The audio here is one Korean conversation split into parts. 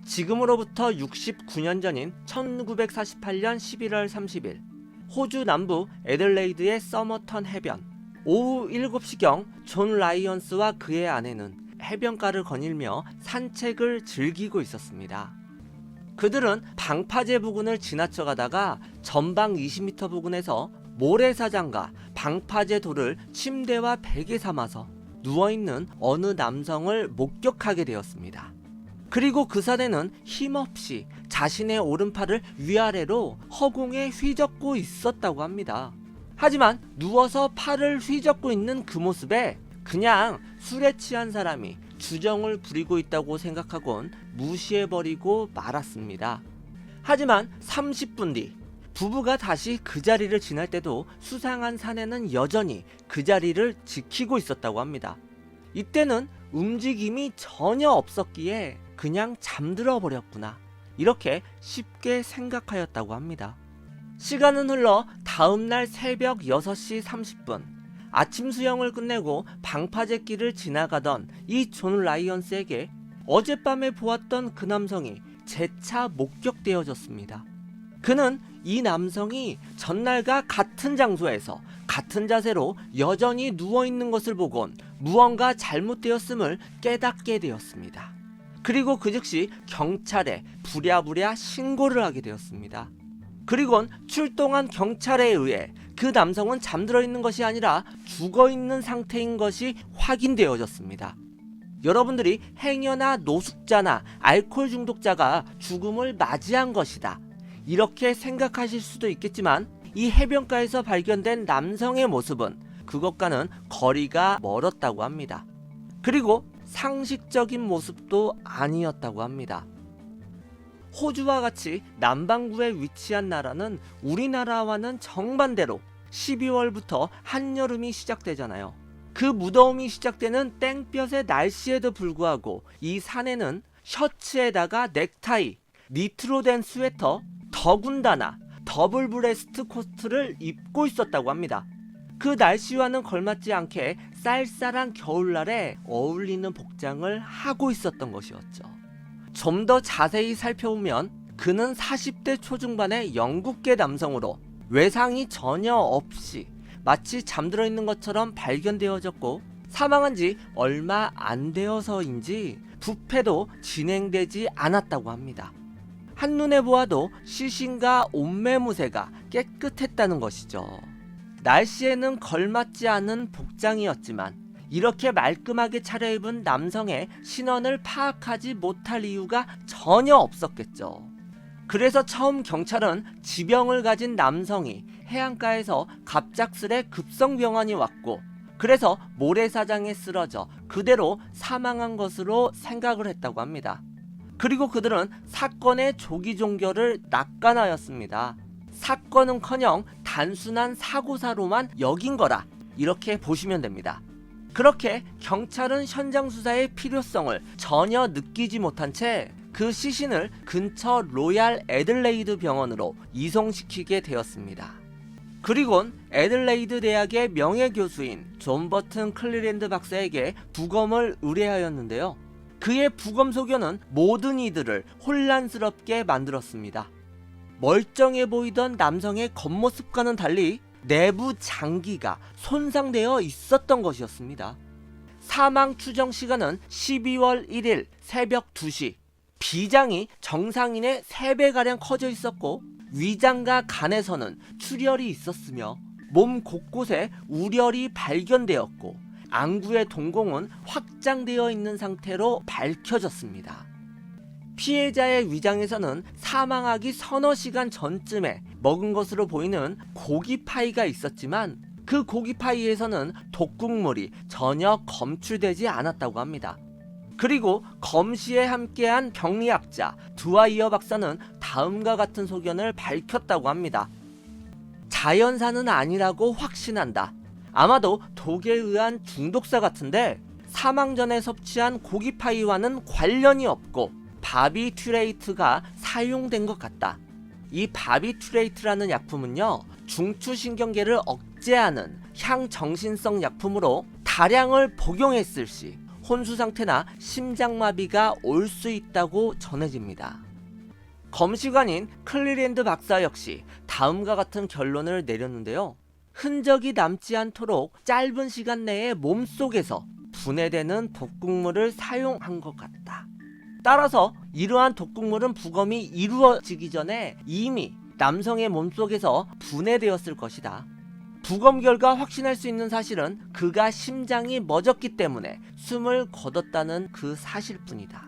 지금으로부터 69년 전인 1948년 11월 30일 호주 남부 애들레이드의 서머턴 해변. 오후 7시경 존 라이언스와 그의 아내는 해변가를 거닐며 산책을 즐기고 있었습니다. 그들은 방파제 부근을 지나쳐 가다가 전방 20m 부근에서 모래사장과 방파제 돌을 침대와 베개 삼아서 누워있는 어느 남성을 목격하게 되었습니다. 그리고 그 사내는 힘없이 자신의 오른팔을 위아래로 허공에 휘젓고 있었다고 합니다. 하지만 누워서 팔을 휘젓고 있는 그 모습에 그냥 술에 취한 사람이 주정을 부리고 있다고 생각하곤 무시해버리고 말았습니다. 하지만 30분 뒤 부부가 다시 그 자리를 지날 때도 수상한 사내는 여전히 그 자리를 지키고 있었다고 합니다. 이때는 움직임이 전혀 없었기에 그냥 잠들어 버렸구나, 이렇게 쉽게 생각하였다고 합니다. 시간은 흘러 다음날 새벽 6시 30분 아침 수영을 끝내고 방파제길을 지나가던 이 존 라이언스에게 어젯밤에 보았던 그 남성이 재차 목격되어졌습니다. 그는 이 남성이 전날과 같은 장소에서 같은 자세로 여전히 누워있는 것을 보곤 무언가 잘못되었음을 깨닫게 되었습니다. 그리고 그 즉시 경찰에 부랴부랴 신고를 하게 되었습니다. 그리곤 출동한 경찰에 의해 그 남성은 잠들어 있는 것이 아니라 죽어 있는 상태인 것이 확인되어졌습니다. 여러분들이 행여나 노숙자나 알코올 중독자가 죽음을 맞이한 것이다, 이렇게 생각하실 수도 있겠지만 이 해변가에서 발견된 남성의 모습은 그것과는 거리가 멀었다고 합니다. 그리고 상식적인 모습도 아니었다고 합니다. 호주와 같이 남반구에 위치한 나라는 우리나라와는 정반대로 12월부터 한여름이 시작되잖아요. 그 무더움이 시작되는 땡볕의 날씨에도 불구하고 이 사내는 셔츠에다가 넥타이, 니트로 된 스웨터, 더군다나 더블 브레스트 코트를 입고 있었다고 합니다. 그 날씨와는 걸맞지 않게 쌀쌀한 겨울날에 어울리는 복장을 하고 있었던 것이었죠. 좀 더 자세히 살펴보면 그는 40대 초중반의 영국계 남성으로 외상이 전혀 없이 마치 잠들어 있는 것처럼 발견되어졌고, 사망한 지 얼마 안 되어서인지 부패도 진행되지 않았다고 합니다. 한눈에 보아도 시신과 옷매무새가 깨끗했다는 것이죠. 날씨에는 걸맞지 않은 복장이었지만 이렇게 말끔하게 차려입은 남성의 신원을 파악하지 못할 이유가 전혀 없었겠죠. 그래서 처음 경찰은 지병을 가진 남성이 해안가에서 갑작스레 급성병원이 왔고, 그래서 모래사장에 쓰러져 그대로 사망한 것으로 생각을 했다고 합니다. 그리고 그들은 사건의 조기 종결을 낙관하였습니다. 사건은커녕 단순한 사고사로만 여긴 거라, 이렇게 보시면 됩니다. 그렇게 경찰은 현장 수사의 필요성을 전혀 느끼지 못한 채 그 시신을 근처 로얄 애들레이드 병원으로 이송시키게 되었습니다. 그리곤 애들레이드 대학의 명예교수인 존 버튼 클리랜드 박사에게 부검을 의뢰하였는데요. 그의 부검 소견은 모든 이들을 혼란스럽게 만들었습니다. 멀쩡해 보이던 남성의 겉모습과는 달리 내부 장기가 손상되어 있었던 것이었습니다. 사망 추정 시간은 12월 1일 새벽 2시. 비장이 정상인의 3배가량 커져 있었고, 위장과 간에서는 출혈이 있었으며 몸 곳곳에 우열이 발견되었고, 안구의 동공은 확장되어 있는 상태로 밝혀졌습니다. 피해자의 위장에서는 사망하기 서너 시간 전쯤에 먹은 것으로 보이는 고기 파이가 있었지만 그 고기 파이에서는 독국물이 전혀 검출되지 않았다고 합니다. 그리고 검시에 함께한 병리학자 드와이어 박사는 다음과 같은 소견을 밝혔다고 합니다. 자연사는 아니라고 확신한다. 아마도 독에 의한 중독사 같은데 사망 전에 섭취한 고기 파이와는 관련이 없고 바비튜레이트가 사용된 것 같다. 이 바비튜레이트라는 약품은요, 중추신경계를 억제하는 향정신성 약품으로 다량을 복용했을 시 혼수 상태나 심장마비가 올 수 있다고 전해집니다. 검시관인 클리랜드 박사 역시 다음과 같은 결론을 내렸는데요. 흔적이 남지 않도록 짧은 시간 내에 몸속에서 분해되는 독극물을 사용한 것 같다. 따라서 이러한 독극물은 부검이 이루어지기 전에 이미 남성의 몸속에서 분해되었을 것이다. 부검 결과 확신할 수 있는 사실은 그가 심장이 멎었기 때문에 숨을 거뒀다는 그 사실뿐이다.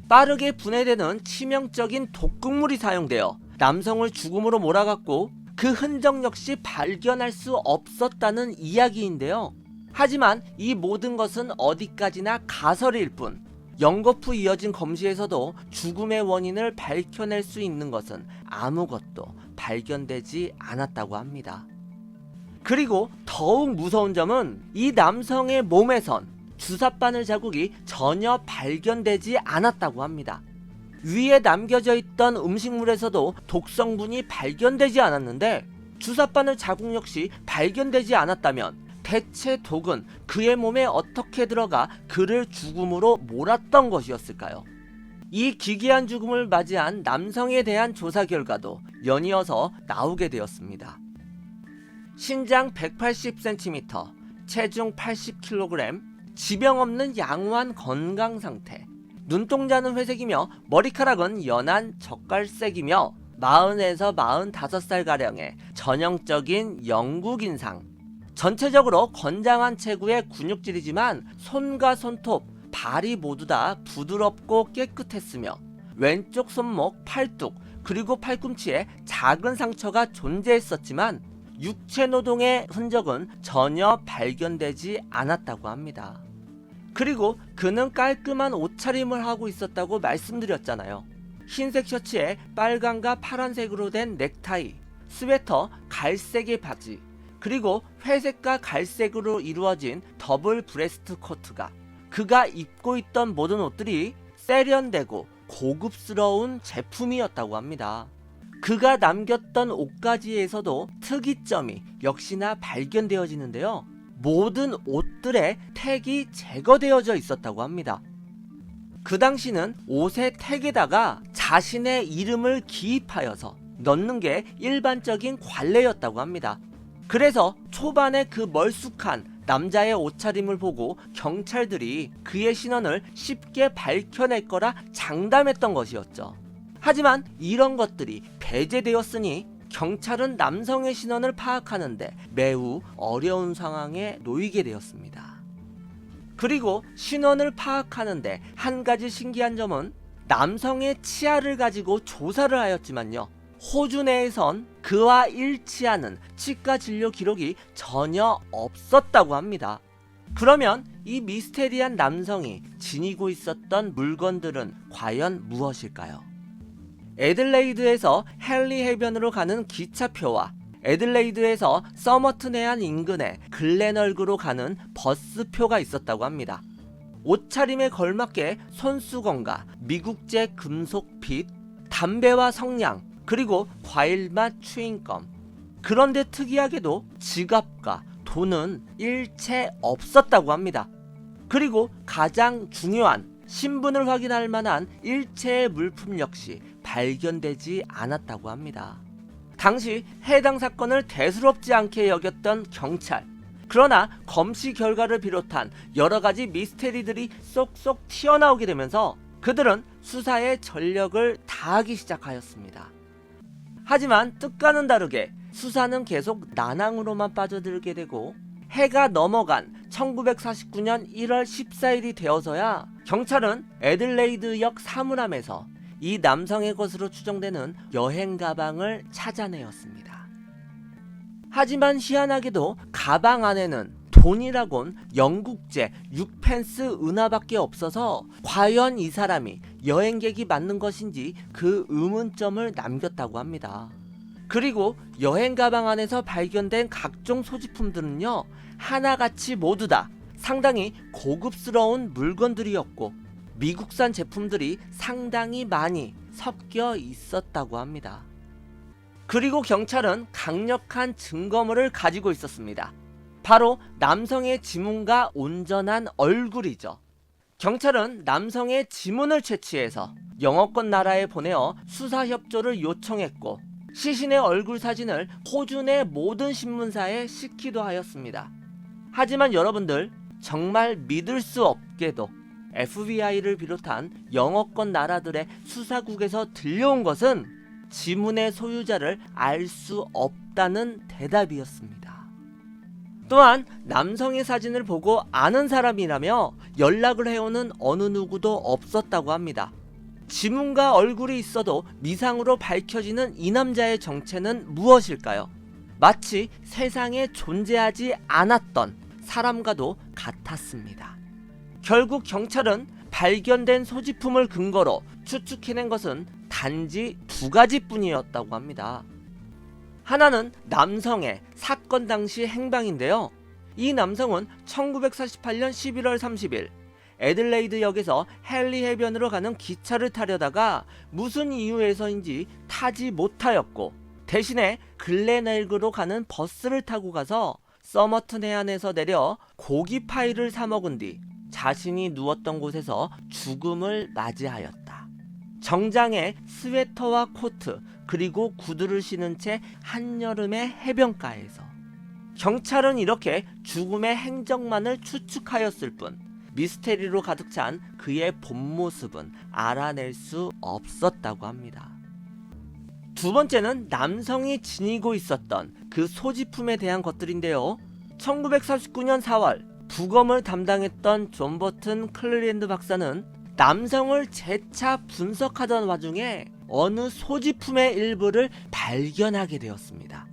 빠르게 분해되는 치명적인 독극물이 사용되어 남성을 죽음으로 몰아갔고 그 흔적 역시 발견할 수 없었다는 이야기인데요. 하지만 이 모든 것은 어디까지나 가설일 뿐, 연거푸 이어진 검시에서도 죽음의 원인을 밝혀낼 수 있는 것은 아무것도 발견되지 않았다고 합니다. 그리고 더욱 무서운 점은 이 남성의 몸에선 주사바늘 자국이 전혀 발견되지 않았다고 합니다. 위에 남겨져 있던 음식물에서도 독성분이 발견되지 않았는데 주사바늘 자국 역시 발견되지 않았다면 대체 독은 그의 몸에 어떻게 들어가 그를 죽음으로 몰았던 것이었을까요? 이 기괴한 죽음을 맞이한 남성에 대한 조사 결과도 연이어서 나오게 되었습니다. 신장 180cm, 체중 80kg, 지병 없는 양호한 건강 상태, 눈동자는 회색이며 머리카락은 연한 젓갈색이며 40에서 45살가량의 전형적인 영국 인상, 전체적으로 건장한 체구의 근육질이지만 손과 손톱, 발이 모두 다 부드럽고 깨끗했으며 왼쪽 손목, 팔뚝, 그리고 팔꿈치에 작은 상처가 존재했었지만 육체 노동의 흔적은 전혀 발견되지 않았다고 합니다. 그리고 그는 깔끔한 옷차림을 하고 있었다고 말씀드렸잖아요. 흰색 셔츠에 빨간과 파란색으로 된 넥타이, 스웨터, 갈색의 바지, 그리고 회색과 갈색으로 이루어진 더블 브레스트 코트가 그가 입고 있던 모든 옷들이 세련되고 고급스러운 제품이었다고 합니다. 그가 남겼던 옷가지에서도 특이점이 역시나 발견되어지는데요. 모든 옷들의 택이 제거되어져 있었다고 합니다. 그 당시는 옷의 택에다가 자신의 이름을 기입하여서 넣는 게 일반적인 관례였다고 합니다. 그래서 초반에 그 멀쑥한 남자의 옷차림을 보고 경찰들이 그의 신원을 쉽게 밝혀낼 거라 장담했던 것이었죠. 하지만 이런 것들이 배제되었으니 경찰은 남성의 신원을 파악하는데 매우 어려운 상황에 놓이게 되었습니다. 그리고 신원을 파악하는데 한 가지 신기한 점은 남성의 치아를 가지고 조사를 하였지만요, 호주 내에선 그와 일치하는 치과 진료 기록이 전혀 없었다고 합니다. 그러면 이 미스테리한 남성이 지니고 있었던 물건들은 과연 무엇일까요? 애들레이드에서 헨리 해변으로 가는 기차표와 애들레이드에서 서머튼 해안 인근의 글래널그로 가는 버스표가 있었다고 합니다. 옷차림에 걸맞게 손수건과 미국제 금속 빗, 담배와 성냥, 그리고 과일맛 추잉껌. 그런데 특이하게도 지갑과 돈은 일체 없었다고 합니다. 그리고 가장 중요한 신분을 확인할 만한 일체의 물품 역시 발견되지 않았다고 합니다. 당시 해당 사건을 대수롭지 않게 여겼던 경찰. 그러나 검시 결과를 비롯한 여러가지 미스테리들이 쏙쏙 튀어나오게 되면서 그들은 수사에 전력을 다하기 시작하였습니다. 하지만 뜻과는 다르게 수사는 계속 난항으로만 빠져들게 되고 해가 넘어간 1949년 1월 14일이 되어서야 경찰은 애들레이드역 사물함에서 이 남성의 것으로 추정되는 여행 가방을 찾아내었습니다. 하지만 희한하게도 가방 안에는 돈이라곤 영국제 6펜스 은하밖에 없어서 과연 이 사람이 여행객이 맞는 것인지 그 의문점을 남겼다고 합니다. 그리고 여행 가방 안에서 발견된 각종 소지품들은요, 하나같이 모두 다 상당히 고급스러운 물건들이었고 미국산 제품들이 상당히 많이 섞여 있었다고 합니다. 그리고 경찰은 강력한 증거물을 가지고 있었습니다. 바로 남성의 지문과 온전한 얼굴이죠. 경찰은 남성의 지문을 채취해서 영어권 나라에 보내어 수사 협조를 요청했고 시신의 얼굴 사진을 호주 내 모든 신문사에 싣기도 하였습니다. 하지만 여러분들, 정말 믿을 수 없게도 FBI를 비롯한 영어권 나라들의 수사국에서 들려온 것은 지문의 소유자를 알 수 없다는 대답이었습니다. 또한 남성의 사진을 보고 아는 사람이라며 연락을 해오는 어느 누구도 없었다고 합니다. 지문과 얼굴이 있어도 미상으로 밝혀지는 이 남자의 정체는 무엇일까요? 마치 세상에 존재하지 않았던 사람과도 같았습니다. 결국 경찰은 발견된 소지품을 근거로 추측해낸 것은 단지 두 가지뿐이었다고 합니다. 하나는 남성의 사건 당시 행방인데요. 이 남성은 1948년 11월 30일 애들레이드 역에서 헨리 해변으로 가는 기차를 타려다가 무슨 이유에서인지 타지 못하였고 대신에 글렌엘그로 가는 버스를 타고 가서 서머튼 해안에서 내려 고기 파이를 사 먹은 뒤 자신이 누웠던 곳에서 죽음을 맞이하였다. 정장에 스웨터와 코트 그리고 구두를 신은 채 한여름의 해변가에서. 경찰은 이렇게 죽음의 행적만을 추측하였을 뿐 미스테리로 가득 찬 그의 본 모습은 알아낼 수 없었다고 합니다. 두 번째는 남성이 지니고 있었던 그 소지품에 대한 것들인데요. 1949년 4월 부검을 담당했던 존 버튼 클리랜드 박사는 남성을 재차 분석하던 와중에 어느 소지품의 일부를 발견하게 되었습니다.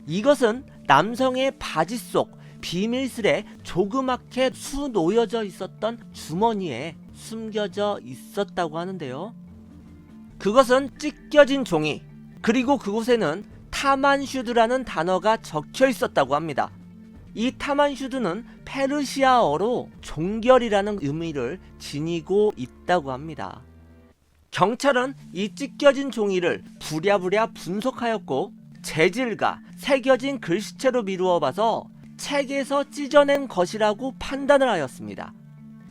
이것은 남성의 바지 속 비밀스레 조그맣게 수놓여져 있었던 주머니에 숨겨져 있었다고 하는데요. 그것은 찢겨진 종이, 그리고 그곳에는 타만슈드라는 단어가 적혀 있었다고 합니다. 이 타만슈드는 페르시아어로 종결이라는 의미를 지니고 있다고 합니다. 경찰은 이 찢겨진 종이를 부랴부랴 분석하였고 재질과 새겨진 글씨체로 미루어 봐서 책에서 찢어낸 것이라고 판단을 하였습니다.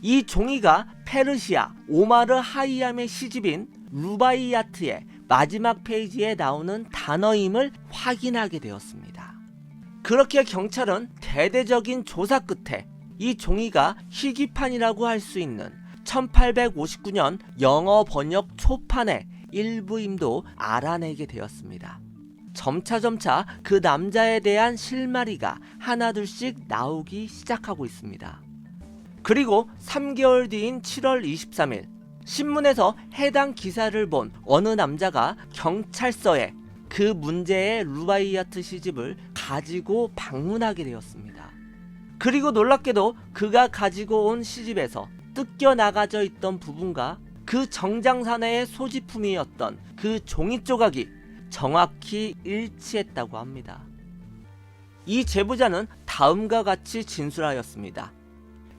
이 종이가 페르시아 오마르 하이암의 시집인 루바이야트의 마지막 페이지에 나오는 단어임을 확인하게 되었습니다. 그렇게 경찰은 대대적인 조사 끝에 이 종이가 희귀판이라고 할 수 있는 1859년 영어 번역 초판의 일부임도 알아내게 되었습니다. 점차 그 남자에 대한 실마리가 하나둘씩 나오기 시작하고 있습니다. 그리고 3개월 뒤인 7월 23일 신문에서 해당 기사를 본 어느 남자가 경찰서에 그 문제의 루바이야트 시집을 가지고 방문하게 되었습니다. 그리고 놀랍게도 그가 가지고 온 시집에서 뜯겨 나가져 있던 부분과 그 정장사내의 소지품이었던 그 종이 조각이 정확히 일치했다고 합니다. 이 제보자는 다음과 같이 진술하였습니다.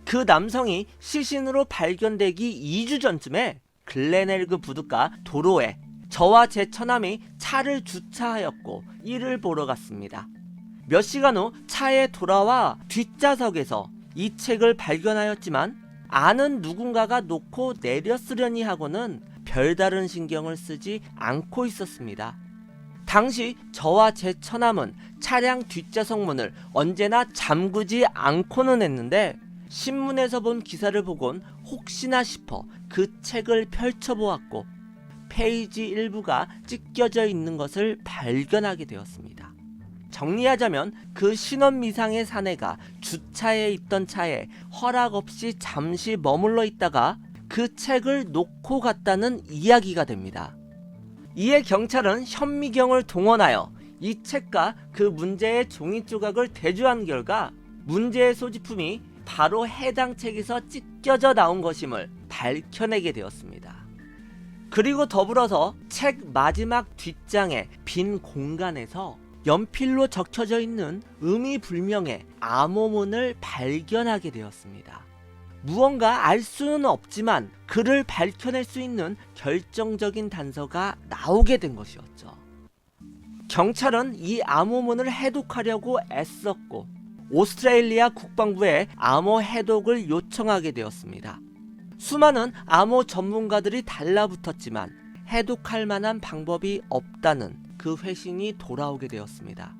그 남성이 시신으로 발견되기 2주 전쯤에 글렌엘그 부둣가 도로에 저와 제 처남이 차를 주차하였고 이를 보러 갔습니다. 몇 시간 후 차에 돌아와 뒷좌석에서 이 책을 발견하였지만 아는 누군가가 놓고 내렸으려니 하고는 별다른 신경을 쓰지 않고 있었습니다. 당시 저와 제 처남은 차량 뒷좌석 문을 언제나 잠그지 않고는 했는데 신문에서 본 기사를 보곤 혹시나 싶어 그 책을 펼쳐보았고 페이지 일부가 찢겨져 있는 것을 발견하게 되었습니다. 정리하자면 그 신원미상의 사내가 주차해 있던 차에 허락 없이 잠시 머물러 있다가 그 책을 놓고 갔다는 이야기가 됩니다. 이에 경찰은 현미경을 동원하여 이 책과 그 문제의 종이 조각을 대조한 결과 문제의 소지품이 바로 해당 책에서 찢겨져 나온 것임을 밝혀내게 되었습니다. 그리고 더불어서 책 마지막 뒷장의 빈 공간에서 연필로 적혀져 있는 의미불명의 암호문을 발견하게 되었습니다. 무언가 알 수는 없지만 그를 밝혀낼 수 있는 결정적인 단서가 나오게 된 것이었죠. 경찰은 이 암호문을 해독하려고 애썼고 오스트레일리아 국방부에 암호 해독을 요청하게 되었습니다. 수많은 암호 전문가들이 달라붙었지만 해독할 만한 방법이 없다는 그 회신이 돌아오게 되었습니다.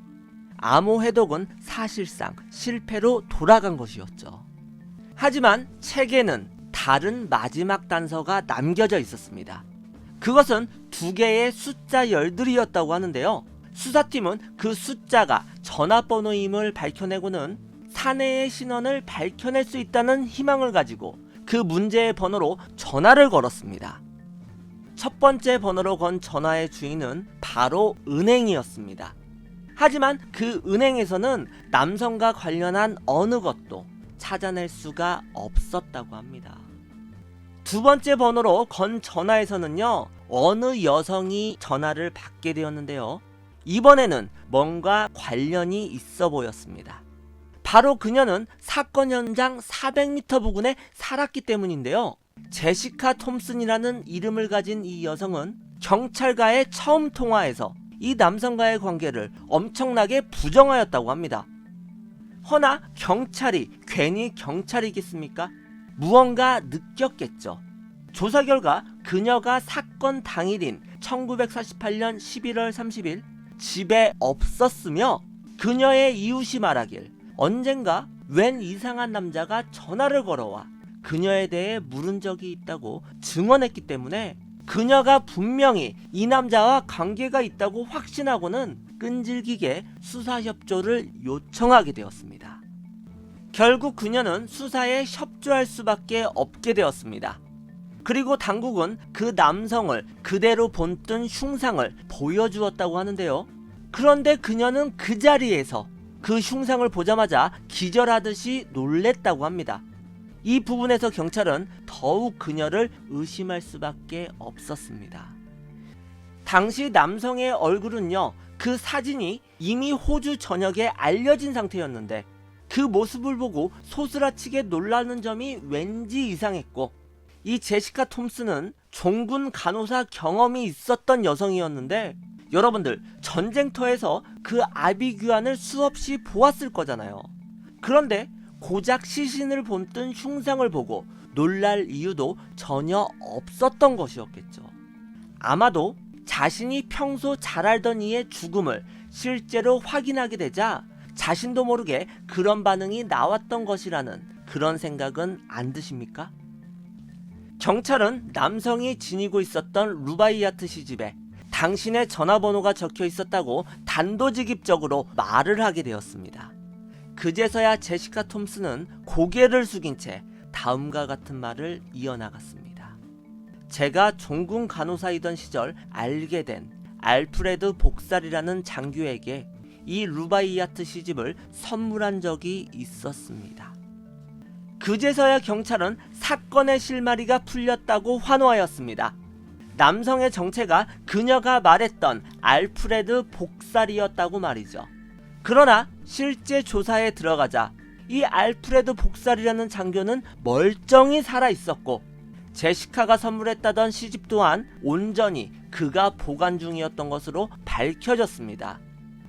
암호 해독은 사실상 실패로 돌아간 것이었죠. 하지만 책에는 다른 마지막 단서가 남겨져 있었습니다. 그것은 2개의 숫자 열들이었다고 하는데요. 수사팀은 그 숫자가 전화번호임을 밝혀내고는 사내의 신원을 밝혀낼 수 있다는 희망을 가지고 그 문제의 번호로 전화를 걸었습니다. 첫 번째 번호로 건 전화의 주인은 바로 은행이었습니다. 하지만 그 은행에서는 남성과 관련한 어느 것도 찾아낼 수가 없었다고 합니다. 두 번째 번호로 건 전화에서는요, 어느 여성이 전화를 받게 되었는데요. 이번에는 뭔가 관련이 있어 보였습니다. 바로 그녀는 사건 현장 400m 부근에 살았기 때문인데요. 제시카 톰슨이라는 이름을 가진 이 여성은 경찰과의 처음 통화에서 이 남성과의 관계를 엄청나게 부정하였다고 합니다. 허나 경찰이 괜히 경찰이겠습니까? 무언가 느꼈겠죠. 조사 결과 그녀가 사건 당일인 1948년 11월 30일 집에 없었으며 그녀의 이웃이 말하길 언젠가 웬 이상한 남자가 전화를 걸어와 그녀에 대해 물은 적이 있다고 증언했기 때문에 그녀가 분명히 이 남자와 관계가 있다고 확신하고는 끈질기게 수사 협조를 요청하게 되었습니다. 결국 그녀는 수사에 협조할 수밖에 없게 되었습니다. 그리고 당국은 그 남성을 그대로 본뜬 흉상을 보여주었다고 하는데요. 그런데 그녀는 그 자리에서 그 흉상을 보자마자 기절하듯이 놀랬다고 합니다. 이 부분에서 경찰은 더욱 그녀를 의심할 수밖에 없었습니다. 당시 남성의 얼굴은요, 그 사진이 이미 호주 전역에 알려진 상태였는데 그 모습을 보고 소스라치게 놀라는 점이 왠지 이상했고, 이 제시카 톰슨은 종군 간호사 경험이 있었던 여성이었는데 여러분들 전쟁터에서 그 아비규환을 수없이 보았을 거잖아요. 그런데 고작 시신을 본뜬 흉상을 보고 놀랄 이유도 전혀 없었던 것이었겠죠. 아마도 자신이 평소 잘 알던 이의 죽음을 실제로 확인하게 되자 자신도 모르게 그런 반응이 나왔던 것이라는 그런 생각은 안 드십니까? 경찰은 남성이 지니고 있었던 루바이아트 시집에 당신의 전화번호가 적혀 있었다고 단도직입적으로 말을 하게 되었습니다. 그제서야 제시카 톰슨은 고개를 숙인 채 다음과 같은 말을 이어나갔습니다. 제가 종군 간호사이던 시절 알게 된 알프레드 복살이라는 장교에게 이 루바이아트 시집을 선물한 적이 있었습니다. 그제서야 경찰은 사건의 실마리가 풀렸다고 환호하였습니다. 남성의 정체가 그녀가 말했던 알프레드 복살이었다고 말이죠. 그러나 실제 조사에 들어가자 이 알프레드 복살이라는 장교는 멀쩡히 살아있었고 제시카가 선물했다던 시집 또한 온전히 그가 보관 중이었던 것으로 밝혀졌습니다.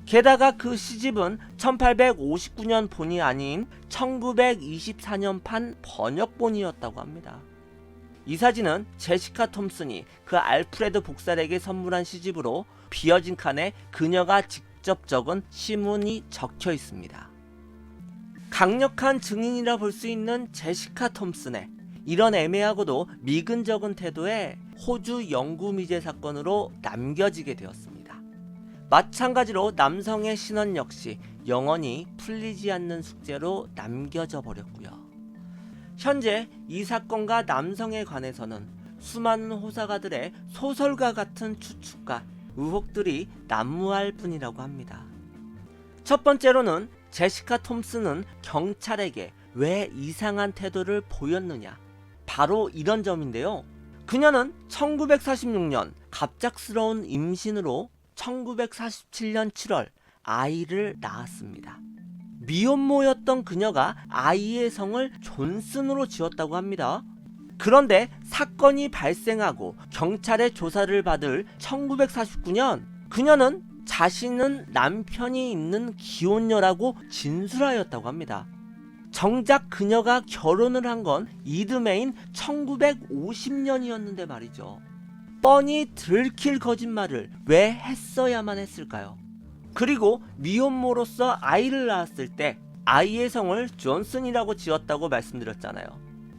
게다가 그 시집은 1859년 본이 아닌 1924년판 번역본이었다고 합니다. 이 사진은 제시카 톰슨이 그 알프레드 복살에게 선물한 시집으로 비어진 칸에 그녀가 직접 적은 시문이 적혀 있습니다. 강력한 증인이라 볼 수 있는 제시카 톰슨의 이런 애매하고도 미근적은 태도에 호주 영구미제 사건으로 남겨지게 되었습니다. 마찬가지로 남성의 신원 역시 영원히 풀리지 않는 숙제로 남겨져 버렸고요. 현재 이 사건과 남성에 관해서는 수많은 호사가들의 소설과 같은 추측과 의혹들이 난무할 뿐이라고 합니다. 첫 번째로는 제시카 톰슨은 경찰에게 왜 이상한 태도를 보였느냐, 바로 이런 점인데요. 그녀는 1946년 갑작스러운 임신으로 1947년 7월 아이를 낳았습니다. 미혼모였던 그녀가 아이의 성을 존슨으로 지었다고 합니다. 그런데 사건이 발생하고 경찰의 조사를 받을 1949년 그녀는 자신은 남편이 있는 기혼녀라고 진술하였다고 합니다. 정작 그녀가 결혼을 한 건 이듬해인 1950년이었는데 말이죠. 뻔히 들킬 거짓말을 왜 했어야만 했을까요? 그리고 미혼모로서 아이를 낳았을 때 아이의 성을 존슨이라고 지었다고 말씀드렸잖아요.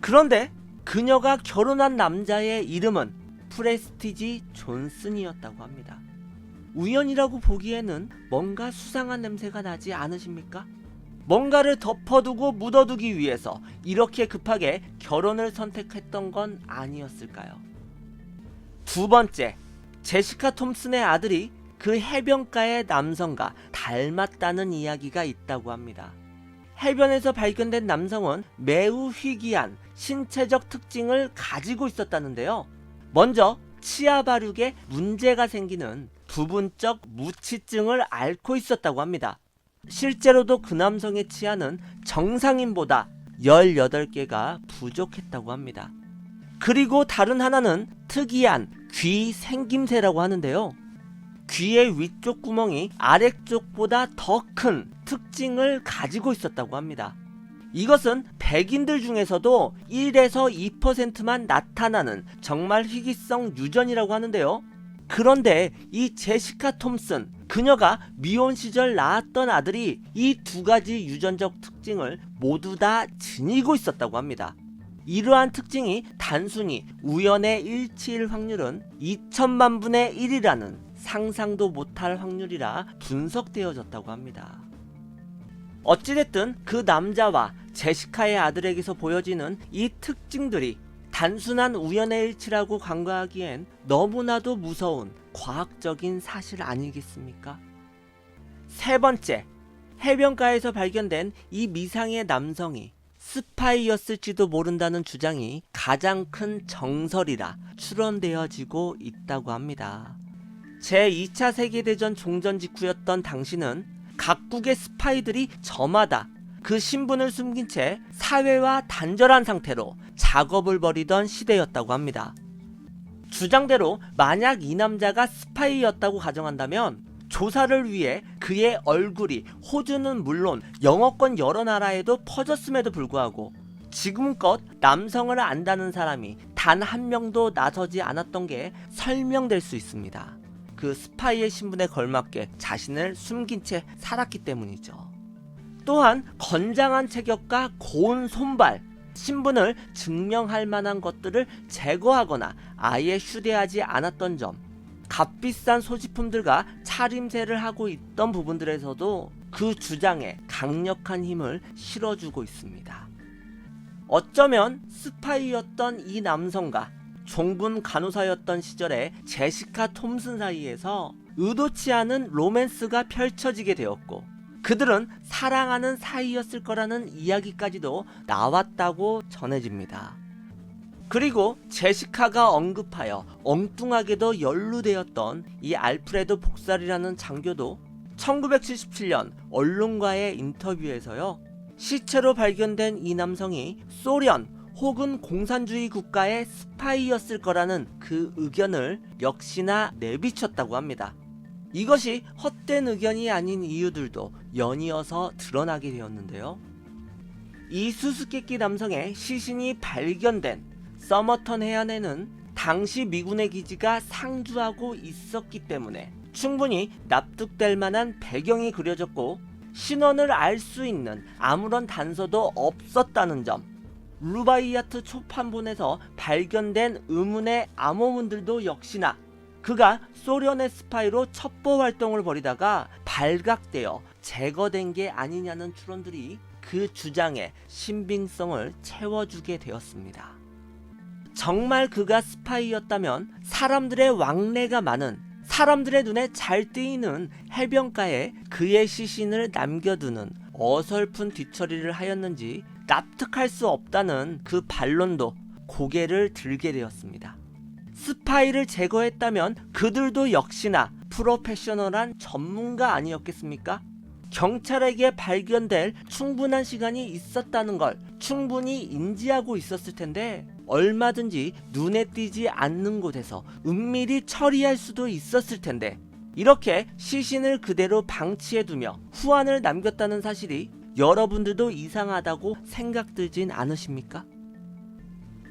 그런데 그녀가 결혼한 남자의 이름은 프레스티지 존슨이었다고 합니다. 우연이라고 보기에는 뭔가 수상한 냄새가 나지 않으십니까? 뭔가를 덮어두고 묻어두기 위해서 이렇게 급하게 결혼을 선택했던 건 아니었을까요? 두 번째, 제시카 톰슨의 아들이 그 해변가의 남성과 닮았다는 이야기가 있다고 합니다. 해변에서 발견된 남성은 매우 희귀한 신체적 특징을 가지고 있었다는데요. 먼저 치아 발육에 문제가 생기는 부분적 무치증을 앓고 있었다고 합니다. 실제로도 그 남성의 치아는 정상인보다 18개가 부족했다고 합니다. 그리고 다른 하나는 특이한 귀 생김새라고 하는데요. 귀의 위쪽 구멍이 아래쪽보다 더 큰 특징을 가지고 있었다고 합니다. 이것은 백인들 중에서도 1에서 2%만 나타나는 정말 희귀성 유전이라고 하는데요. 그런데 이 제시카 톰슨, 그녀가 미혼 시절 낳았던 아들이 이 두 가지 유전적 특징을 모두 다 지니고 있었다고 합니다. 이러한 특징이 단순히 우연의 일치일 확률은 2000만 분의 1이라는 상상도 못할 확률이라 분석되어졌다고 합니다. 어찌됐든 그 남자와 제시카의 아들에게서 보여지는 이 특징들이 단순한 우연의 일치라고 간과하기엔 너무나도 무서운 과학적인 사실 아니겠습니까? 세 번째, 해변가에서 발견된 이 미상의 남성이 스파이였을지도 모른다는 주장이 가장 큰 정설이라 추론되어지고 있다고 합니다. 제2차 세계대전 종전 직후였던 당시는 각국의 스파이들이 저마다 그 신분을 숨긴 채 사회와 단절한 상태로 작업을 벌이던 시대였다고 합니다. 주장대로 만약 이 남자가 스파이였다고 가정한다면 조사를 위해 그의 얼굴이 호주는 물론 영어권 여러 나라에도 퍼졌음에도 불구하고 지금껏 남성을 안다는 사람이 단 한 명도 나서지 않았던 게 설명될 수 있습니다. 그 스파이의 신분에 걸맞게 자신을 숨긴 채 살았기 때문이죠. 또한 건장한 체격과 고운 손발, 신분을 증명할 만한 것들을 제거하거나 아예 휴대하지 않았던 점, 값비싼 소지품들과 차림새를 하고 있던 부분들에서도 그 주장에 강력한 힘을 실어주고 있습니다. 어쩌면 스파이였던 이 남성과 종군 간호사였던 시절의 제시카 톰슨 사이에서 의도치 않은 로맨스가 펼쳐지게 되었고 그들은 사랑하는 사이였을 거라는 이야기까지도 나왔다고 전해집니다. 그리고 제시카가 언급하여 엉뚱하게도 연루되었던 이 알프레드 복살이라는 장교도 1977년 언론과의 인터뷰에서요, 시체로 발견된 이 남성이 소련 혹은 공산주의 국가의 스파이였을 거라는 그 의견을 역시나 내비쳤다고 합니다. 이것이 헛된 의견이 아닌 이유들도 연이어서 드러나게 되었는데요. 이 수수께끼 남성의 시신이 발견된 서머턴 해안에는 당시 미군의 기지가 상주하고 있었기 때문에 충분히 납득될 만한 배경이 그려졌고 신원을 알 수 있는 아무런 단서도 없었다는 점, 루바이아트 초판본에서 발견된 의문의 암호문들도 역시나 그가 소련의 스파이로 첩보 활동을 벌이다가 발각되어 제거된 게 아니냐는 추론들이 그 주장의 신빙성을 채워주게 되었습니다. 정말 그가 스파이였다면 사람들의 왕래가 많은, 사람들의 눈에 잘 띄이는 해변가에 그의 시신을 남겨두는 어설픈 뒤처리를 하였는지 납득할 수 없다는 그 반론도 고개를 들게 되었습니다. 스파이를 제거했다면 그들도 역시나 프로페셔널한 전문가 아니었겠습니까? 경찰에게 발견될 충분한 시간이 있었다는 걸 충분히 인지하고 있었을 텐데 얼마든지 눈에 띄지 않는 곳에서 은밀히 처리할 수도 있었을 텐데 이렇게 시신을 그대로 방치해두며 후환을 남겼다는 사실이 여러분들도 이상하다고 생각들진 않으십니까?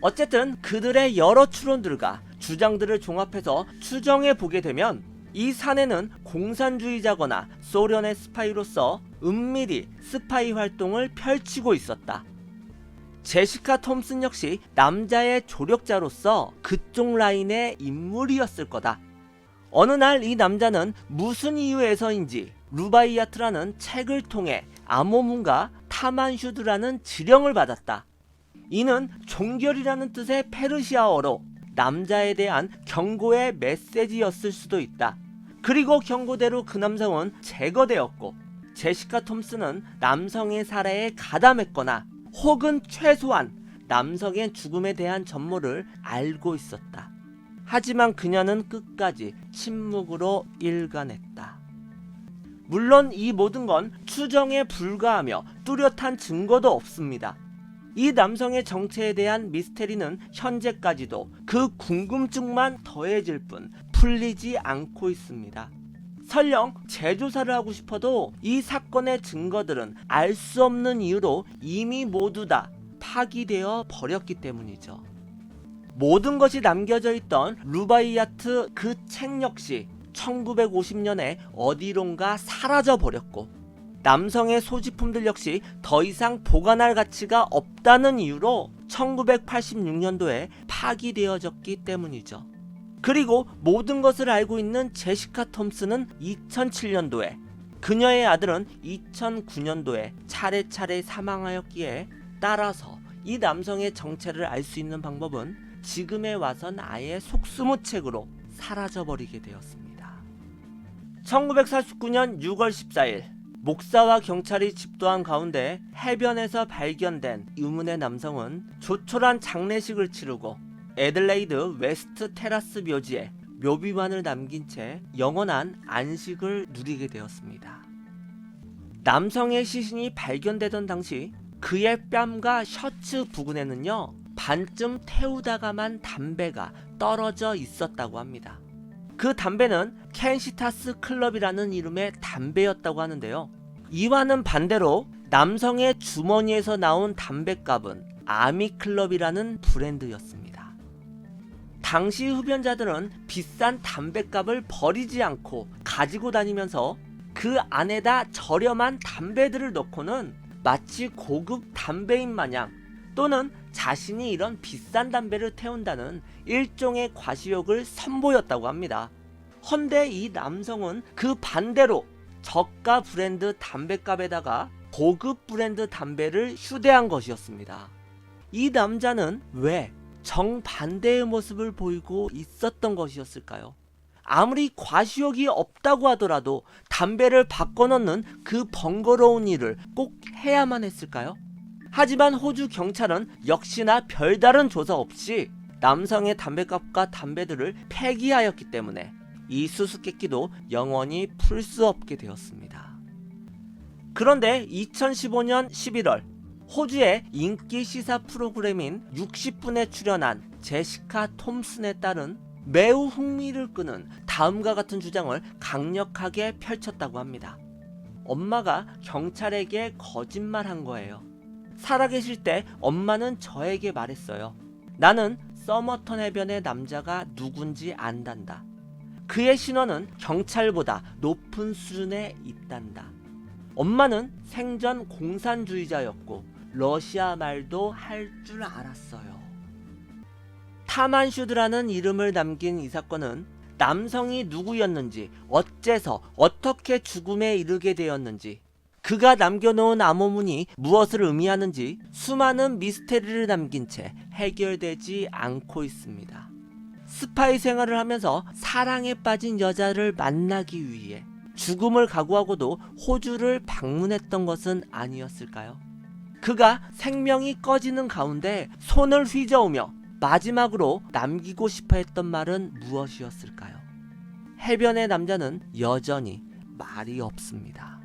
어쨌든 그들의 여러 추론들과 주장들을 종합해서 추정해 보게 되면 이 사내는 공산주의자거나 소련의 스파이로서 은밀히 스파이 활동을 펼치고 있었다. 제시카 톰슨 역시 남자의 조력자로서 그쪽 라인의 인물이었을 거다. 어느 날 이 남자는 무슨 이유에서인지 루바이아트라는 책을 통해 아모문과 타만슈드라는 지령을 받았다. 이는 종결이라는 뜻의 페르시아어로 남자에 대한 경고의 메시지였을 수도 있다. 그리고 경고대로 그 남성은 제거되었고 제시카 톰슨은 남성의 살해에 가담했거나 혹은 최소한 남성의 죽음에 대한 전모를 알고 있었다. 하지만 그녀는 끝까지 침묵으로 일관했다. 물론 이 모든 건 추정에 불과하며 뚜렷한 증거도 없습니다. 이 남성의 정체에 대한 미스테리는 현재까지도 그 궁금증만 더해질 뿐 풀리지 않고 있습니다. 설령 재조사를 하고 싶어도 이 사건의 증거들은 알 수 없는 이유로 이미 모두 다 파기되어 버렸기 때문이죠. 모든 것이 남겨져 있던 루바이아트 그 책 역시 1950년에 어디론가 사라져 버렸고 남성의 소지품들 역시 더 이상 보관할 가치가 없다는 이유로 1986년도에 파기되어졌기 때문이죠. 그리고 모든 것을 알고 있는 제시카 톰슨은 2007년도에, 그녀의 아들은 2009년도에 차례차례 사망하였기에 따라서 이 남성의 정체를 알 수 있는 방법은 지금에 와선 아예 속수무책으로 사라져버리게 되었습니다. 1949년 6월 14일 목사와 경찰이 집도한 가운데 해변에서 발견된 유문의 남성은 조촐한 장례식을 치르고 애들레이드 웨스트 테라스 묘지에 묘비만을 남긴 채 영원한 안식을 누리게 되었습니다. 남성의 시신이 발견되던 당시 그의 뺨과 셔츠 부근에는요, 반쯤 태우다가만 담배가 떨어져 있었다고 합니다. 그 담배는 캔시타스 클럽이라는 이름의 담배였다고 하는데요. 이와는 반대로 남성의 주머니에서 나온 담배값은 아미클럽이라는 브랜드였습니다. 당시 흡연자들은 비싼 담배값을 버리지 않고 가지고 다니면서 그 안에다 저렴한 담배들을 넣고는 마치 고급 담배인 마냥 또는 자신이 이런 비싼 담배를 태운다는 일종의 과시욕을 선보였다고 합니다. 헌데 이 남성은 그 반대로 저가 브랜드 담배값에다가 고급 브랜드 담배를 휴대한 것이었습니다. 이 남자는 왜 정반대의 모습을 보이고 있었던 것이었을까요? 아무리 과시욕이 없다고 하더라도 담배를 바꿔놓는 그 번거로운 일을 꼭 해야만 했을까요? 하지만 호주 경찰은 역시나 별다른 조사 없이 남성의 담배값과 담배들을 폐기하였기 때문에 이 수수께끼도 영원히 풀 수 없게 되었습니다. 그런데 2015년 11월 호주의 인기 시사 프로그램인 60분에 출연한 제시카 톰슨의 딸은 매우 흥미를 끄는 다음과 같은 주장을 강력하게 펼쳤다고 합니다. 엄마가 경찰에게 거짓말한 거예요. 살아계실 때 엄마는 저에게 말했어요. 나는 서머턴 해변의 남자가 누군지 안단다. 그의 신원은 경찰보다 높은 수준에 있단다. 엄마는 생전 공산주의자였고 러시아 말도 할 줄 알았어요. 타만슈드라는 이름을 남긴 이 사건은 남성이 누구였는지, 어째서 어떻게 죽음에 이르게 되었는지, 그가 남겨놓은 암호문이 무엇을 의미하는지 수많은 미스테리를 남긴 채 해결되지 않고 있습니다. 스파이 생활을 하면서 사랑에 빠진 여자를 만나기 위해 죽음을 각오하고도 호주를 방문했던 것은 아니었을까요? 그가 생명이 꺼지는 가운데 손을 휘저으며 마지막으로 남기고 싶어 했던 말은 무엇이었을까요? 해변의 남자는 여전히 말이 없습니다.